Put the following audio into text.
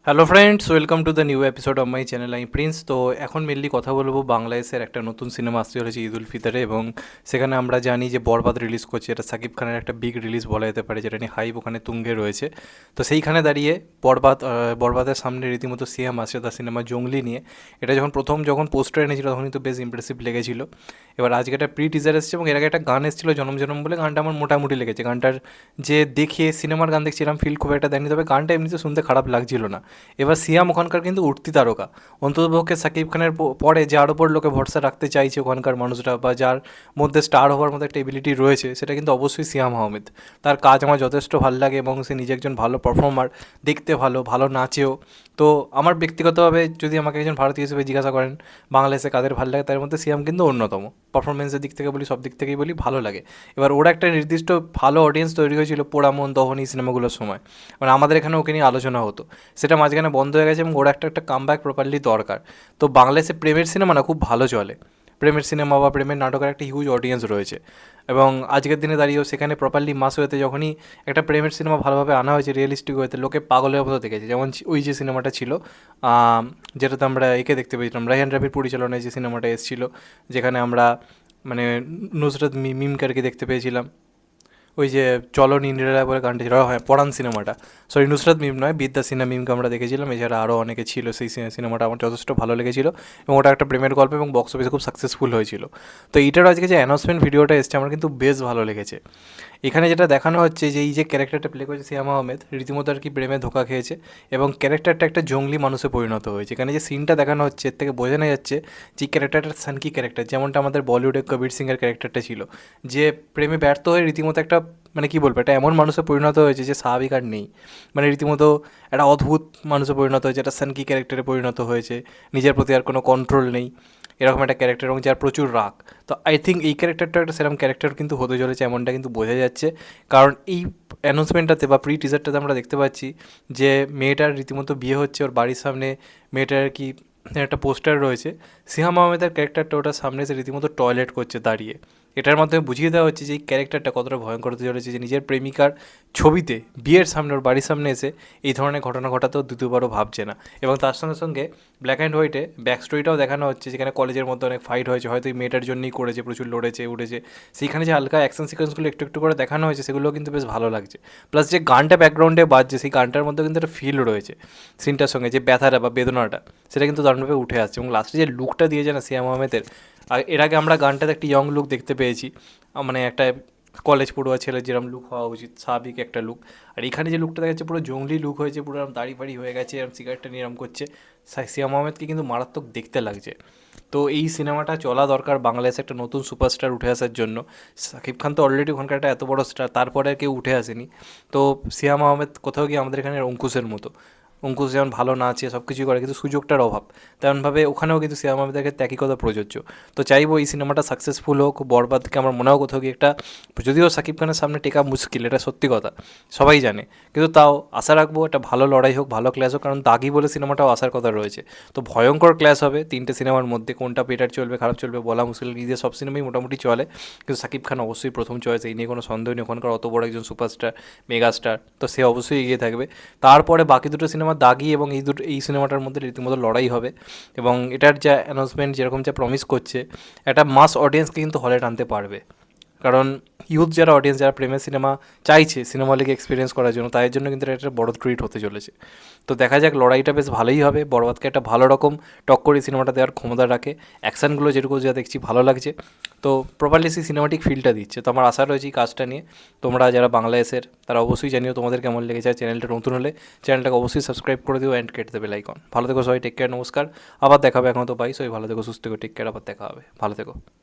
Hello friends, welcome to the new episode of my channel. আমি Prince. তো এখন mainly কথা বলবো বাংলাদেশের একটা নতুন সিনেমা আসতে চলেছে ঈদ উল ফিতরে, এবং সেখানে আমরা জানি যে বরবাদ রিলিজ করছে। এটা সাকিব খানের একটা বিগ রিলিজ বলা যেতে পারে, যেটা নিয়ে হাইপ ওখানে তুঙ্গে রয়েছে। তো সেইখানে দাঁড়িয়ে বরবাদের সামনে রীতিমতো সিএম আসে তার সিনেমা জঙ্গলি নিয়ে। এটা যখন পোস্টার এনেছিল তখন কিন্তু বেশ ইমপ্রেসিভ লেগেছিল। এবার আজকে একটা প্রি টিজার এসেছে এবং এর আগে একটা গান এসেছিল জনম জনম বলে, গানটা আমার মোটামুটি লেগেছে। গানটার যে দেখে সিনেমার গান দেখছিলাম ফিল খুব একটা দেয়নি, তবে গানটা এমনিতে শুনতে খারাপ লাগছিল না। এবার সিয়াম ওখানকার কিন্তু উঠতি তারকা, অন্ততপক্ষে সাকিব খানের পরে যার ওপর লোকে ভরসা রাখতে চাইছে ওখানকার মানুষরা, বা যার মধ্যে স্টার হওয়ার মতো একটা এবিলিটি রয়েছে, সেটা কিন্তু অবশ্যই সিয়াম আহমেদ। তার কাজ আমার যথেষ্ট ভালো লাগে এবং সে নিজে একজন ভালো পারফর্মার, দেখতে ভালো, ভালো নাচেও। তো আমার ব্যক্তিগতভাবে যদি আমাকে একজন ভারতীয় হিসেবে জিজ্ঞাসা করেন বাংলাদেশে কাদের ভালো লাগে, তার মধ্যে সিয়াম কিন্তু অন্যতম। পারফরমেন্সের দিক থেকে বলি, সব দিক থেকেই বলি, ভালো লাগে। এবার ওরা একটা নির্দিষ্ট ভালো অডিয়েন্স তৈরি হয়েছিল পোড়ামন, দহন এই সিনেমাগুলোর সময়, মানে আমাদের এখানে ওকে নিয়ে আলোচনা হতো। সেটা মাঝখানে বন্ধ হয়ে গেছে এবং ওর একটা কামব্যাক প্রপারলি দরকার। তো বাংলাদেশে প্রেমের সিনেমা না খুব ভালো চলে। প্রেমের সিনেমা বা প্রেমের নাটকের একটা হিউজ অডিয়েন্স রয়েছে, এবং আজকের দিনে দাঁড়িয়েও সেখানে প্রপারলি মাস হয়েতে যখনই একটা প্রেমের সিনেমা ভালোভাবে আনা হয়েছে, রিয়েলিস্টিক হয়েতে, লোকে পাগলের মতো দেখেছে। যেমন ওই যে সিনেমাটা ছিল, যেটাতে আমরা একে দেখতে পেয়েছিলাম, রায়হান রাফির পরিচালনায় যে সিনেমাটা এসেছিল, যেখানে আমরা মানে নুসরত মিমকারকে দেখতে পেয়েছিলাম। ওই যে চলো নিন্দিরা বলে গানটা ছিল, হ্যাঁ পরান সিনেমাটা, সরি নুসরাত মিম নয়, বিদ্যা সিনহা মিমকে আমরা দেখেছিলাম। এছাড়া আরও অনেকে ছিল। সেই সিনেমাটা আমার যথেষ্ট ভালো লেগেছিল এবং ওটা একটা প্রেমের গল্প এবং বক্স অফিসে খুব সাকসেসফুল হয়েছিল। তো এইটার আজকে যে অ্যানাউন্সমেন্ট ভিডিওটা এসছে আমার কিন্তু বেশ ভালো লেগেছে। এখানে যেটা দেখানো হচ্ছে যে এই যে ক্যারেক্টারটা প্লে করেছে সিয়াম আহমেদ, রীতিমতো আর কি প্রেমে ধোকা খেয়েছে এবং ক্যারেক্টারটা একটা জঙ্গলি মানুষে পরিণত হয়েছে। এখানে যে সিনটা দেখানো হচ্ছে এর থেকে বোঝানো যাচ্ছে যে ক্যারেক্টারটা সানকি ক্যারেক্টার, যেমনটা আমাদের বলিউডে কবির সিংয়ের ক্যারেক্টারটা ছিল, যে প্রেমে ব্যর্থ হয়ে রীতিমতো একটা মানে কী বলবো, এটা এমন মানুষে পরিণত হয়েছে যে স্বাভাবিক আর নেই। মানে রীতিমতো একটা অদ্ভুত মানুষে পরিণত হয়েছে, একটা সানকি ক্যারেক্টারে পরিণত হয়েছে, নিজের প্রতি আর কোনো কন্ট্রোল নেই, এরকম একটা ক্যারেক্টার, এবং যার প্রচুর রাগ। তো আই থিঙ্ক এই ক্যারেক্টারটা একটা সেরকম ক্যারেক্টার কিন্তু হতে চলেছে, এমনটা কিন্তু বোঝা যাচ্ছে। কারণ এই অ্যানাউন্সমেন্টটাতে বা প্রি টিজারটাতে আমরা দেখতে পাচ্ছি যে মেয়েটার রীতিমতো বিয়ে হচ্ছে ওর বাড়ির সামনে। মেয়েটার আর কি একটা পোস্টার রয়েছে, সিহাম আহমেদের ক্যারেক্টারটা ওটার সামনে এসে রীতিমতো টয়লেট করছে দাঁড়িয়ে। এটার মাধ্যমে বুঝিয়ে দেওয়া হচ্ছে যে এই ক্যারেক্টারটা কতটা ভয়ঙ্কর হতে চলেছে, যে নিজের প্রেমিকার ছবিতে বিয়ের সামনে, ওর বাড়ির সামনে এসে এই ধরনের ঘটনা ঘটাতেও দ্বিতীয়বারও ভাবছে না। এবং তার সঙ্গে সঙ্গে ব্ল্যাক অ্যান্ড হোয়াইটে ব্যাক স্টোরিটাও দেখানো হচ্ছে, যেখানে কলেজের মধ্যে অনেক ফাইট হয়েছে, হয়তো এই মেয়েটার জন্যই করেছে, প্রচুর লড়েছে উঠেছে। সেইখানে যে হালকা অ্যাকশন সিকোয়েন্সগুলো একটু একটু করে দেখানো হয়েছে, সেগুলোও কিন্তু বেশ ভালো লাগছে। প্লাস যে গানটা ব্যাকগ্রাউন্ডে বাজছে, সেই গানটার মধ্যে কিন্তু একটা ফিল রয়েছে সিনটার সঙ্গে, যে ব্যথাটা বা বেদনাটা, সেটা কিন্তু দারুণভাবে উঠে আসছে। এবং লাস্টে যে লুকটা দিয়েছে না সিয়াম আহমেদের, আর এর আগে আমরা গানটাতে একটা ইয়ং লুক দেখতে পেয়েছি, মানে একটা কলেজ পড়ুয়া ছেলের যেরকম লুক হওয়া উচিত, স্বাভাবিক একটা লুক। আর এখানে যে লুকটা দেখা যাচ্ছে পুরো জঙ্গলি লুক হয়েছে, পুরো এরকম দাড়ি ফাড়ি হয়ে গেছে, এরকম সিগারেটটা নিয়ে এরকম করছে। সিয়াম আহমেদকে কিন্তু মারাত্মক দেখতে লাগছে। তো এই সিনেমাটা চলা দরকার বাংলাদেশে একটা নতুন সুপারস্টার উঠে আসার জন্য। শাকিব খান তো অলরেডি ওখানকার একটা এত বড় স্টার, তারপরে আর কেউ উঠে আসেনি। তো সিয়াম আহমেদ কোথাও গিয়ে আমাদের এখানে অঙ্কুশের মতো, অঙ্কুশ যেমন ভালো নাচে সব কিছুই করে, কিন্তু সুযোগটার অভাব, তেমনভাবে ওখানেও কিন্তু সিয়াম আহমেদের ক্ষেত্রে একই কথা প্রযোজ্য। তো চাইবো এই সিনেমাটা সাকসেসফুল হোক। বরবাদকে আমার মনে হয় কোথাও গিয়ে একটা, যদিও সাকিব খানের সামনে টেকা মুশকিল, এটা সত্যি কথা, সবাই জানে, কিন্তু তাও আশা রাখবো একটা ভালো লড়াই হোক, ভালো ক্লাস হোক, কারণ দাগি বলে সিনেমাটাও আসার কথা রয়েছে। তো ভয়ঙ্কর ক্লাস হবে তিনটে সিনেমার মধ্যে, কোনটা বেটার চলবে খারাপ চলবে বলা মুশকিল। নিজের সব সিনেমাই মোটামুটি চলে, কিন্তু সাকিব খান অবশ্যই প্রথম চয়েস, এই নিয়ে কোনো সন্দেহ নেই। ওখানকার অত বড় একজন সুপারস্টার, মেগাস্টার, তো সে অবশ্যই এগিয়ে থাকবে। তারপরে বাকি দুটো সিনেমা দাগি এবং এই সিনেমাটার মধ্যে রীতিমতো লড়াই হবে। এবং এটার যা অ্যানাউন্সমেন্ট যেরকম যা প্রমিস করছে, একটা মাস অডিয়েন্সকে কিন্তু হলে টানতে পারবে। কারণ ইউথ যারা অডিয়েন্স, যারা প্রেমের সিনেমা চাইছে সিনেমা লিগে এক্সপিরিয়েন্স করার জন্য, তাদের জন্য কিন্তু এটা একটা বড় ট্রিট হতে চলেছে। তো দেখা যাক, লড়াইটা বেশ ভালোই হবে। বরবাদকে একটা ভালো রকম টক্কর এই সিনেমাটা দেওয়ার ক্ষমতা রাখে। অ্যাকশানগুলো যেটুকু যা দেখছি ভালো লাগছে, তো প্রপারলি সেই সিনেমাটিক ফিলটা দিচ্ছে। তো আমার আশা রয়েছে এই কাজটা নিয়ে। তোমরা যারা বাংলাদেশের, তারা অবশ্যই জানিও তোমাদের কেমন লেগেছে। আর চ্যানেলটা নতুন হলে চ্যানেলটাকে অবশ্যই সাবস্ক্রাইব করে দিও অ্যান্ড কেটে দেবে লাইকন। ভালো থেকো সবাই, টেক কেয়ার, নমস্কার। আবার দেখা হবে, এখন তো পাই, সবাই ভালো থেকো, সুস্থ থেকো, টেক কেয়ার, আবার দেখা হবে, ভালো থেকো।